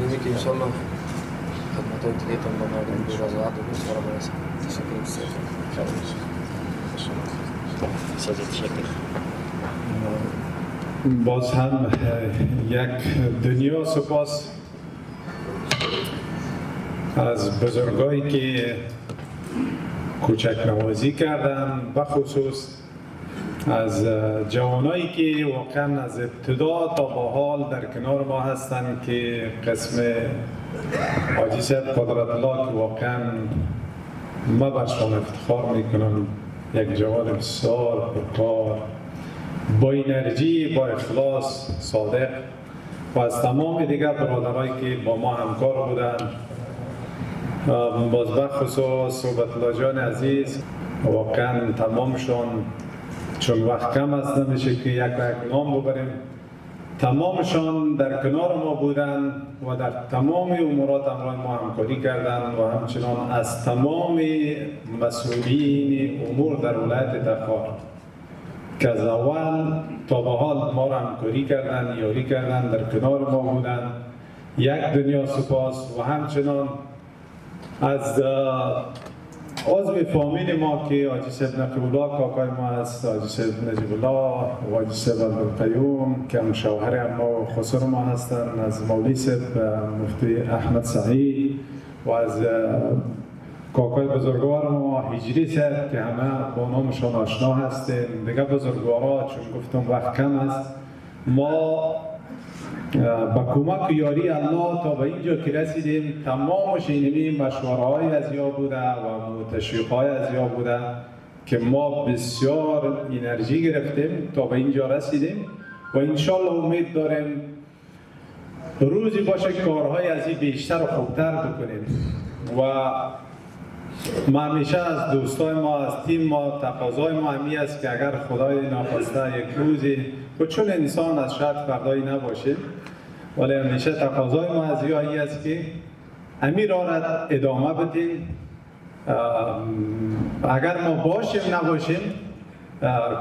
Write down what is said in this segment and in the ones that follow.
دیگه که انشالله خدمت‌های دیگه‌تان با مردم برضایت و دوست دارم برسم. تشکر بسیار. تشکر. باز هم یک دنیا سپاس از بزرگایی که کوچک نوازی کردن، بخصوص از جوانایی که واقعا از ابتدا تا به حال در کنار ما هستند که قسم حاجی صاحب قدرت الله که واقعا ما برشان افتخار میکنم، یک جوان بسیار پرکار، با انرژی، با اخلاص، صادق، و از تمام دیگر برادرایی که با ما همکار بودند. باز بخصوص صحبت الله جان عزیز، واقعا تمامشون، چون وقت کم است نمیشه که یک نام ببریم، تمامشان در کنار ما بودن و در تمام امورات همراه ما همکاری کردند و همچنان از تمام مسئولین امور در ولایت تخار که از اول تا به حال ما را همکاری کردند، یاری کردند، در کنار ما بودند، یک دنیا سپاس. و همچنان از عضو فامیل ما که حاجی صاحب نقیب الله کاکای ما هست، حاجی صاحب نجیب الله و حاجی صاحب عبدالقیوم که هم شوهر ما و خسر ما هستند، از مولوی صاحب مفتی احمد سعید و از کاکای بزرگوار ما هجری صاحب که همه با نامشان آشنا هستیم، دیگه بزرگوارا، چون گفتم وقت کم است، ما با کمک یاری الله تا به اینجا که رسیدیم. تمامش اینمی مشوره‌های از یا بوده و تشویق‌های از یا بوده که ما بسیار انرژی گرفتیم تا به اینجا رسیدیم و انشالله امید داریم روزی باشه کارهای از این بیشتر و خوبتر بکنیم. و ما همیشه از دوستای ما، از تیم ما، تقاضای ما همی است که اگر خدای ناخواسته یک روزی، و چون انسان از شاید فردایی نباشه، ولی همیشه تقاضای ما از یایی است که همی را ادامه بدیم. اگر ما باشیم نباشیم،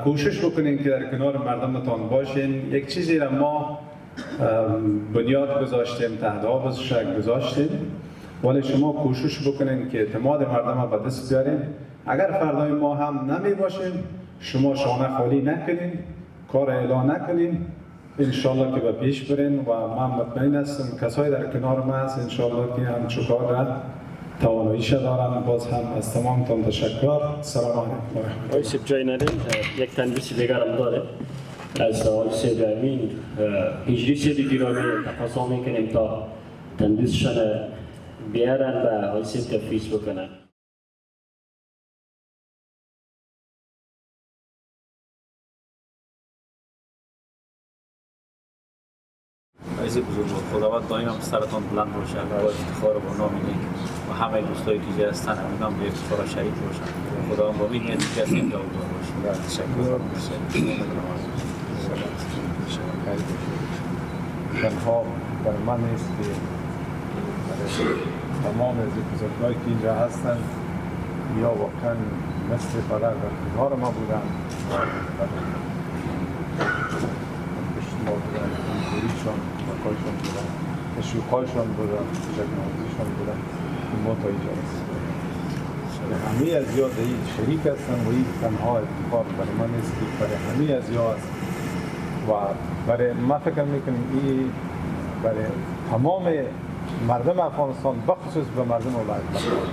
کوشش بکنیم که در کنار مردمتان باشیم. یک چیزی را ما بنیاد گذاشتیم، تهداب گذاشتیم، ولی شما کوشش بکنین که اعتماد مردم به دست بیارین. اگر فردای ما هم نمی باشیم، شما شانه خالی نکنین، کار اعلان نکنین، انشالله که به پیش برین. و من مطمئن هستم کسایی در کنار ما هست انشالله که هم چکار را تواناییش دارن. باز هم از تمامتان تشکر. سلام علیکم و رحمت الله. سب جای ندیم، یک تندیسی دیگر هم داره از آقای سید امین هجری سید گرامی تقاضا میکنیم تا تندیسشان بیارن و آقای سید تفریز بکنن. عزیز بزرگوار، خداوند دائم هم سرتان بلند باشه و افتخار و نام نیک و همه دوستایی که اینجا هستن هم به افتخار شریک باشن. خداوند با این که از این جواب باشه. تشکر. تنها بر من نیست که تمام از بزرگایی که اینجا هستن یا واقعا مثل پدر در کنار ما بودن، ما بودن، انجوریشان، بکایشان بودن، تشویقهایشان بودن، تشکرهایشان بودن، این ما تا اینجا رسید. همه از یا در این شریک هستن و این تنها افتخار برای من نیست که برای همه از یا هست و برای ما فکر میکنیم این برای تمام مردم افغانستان بخصوص به مردم ولایت تخار.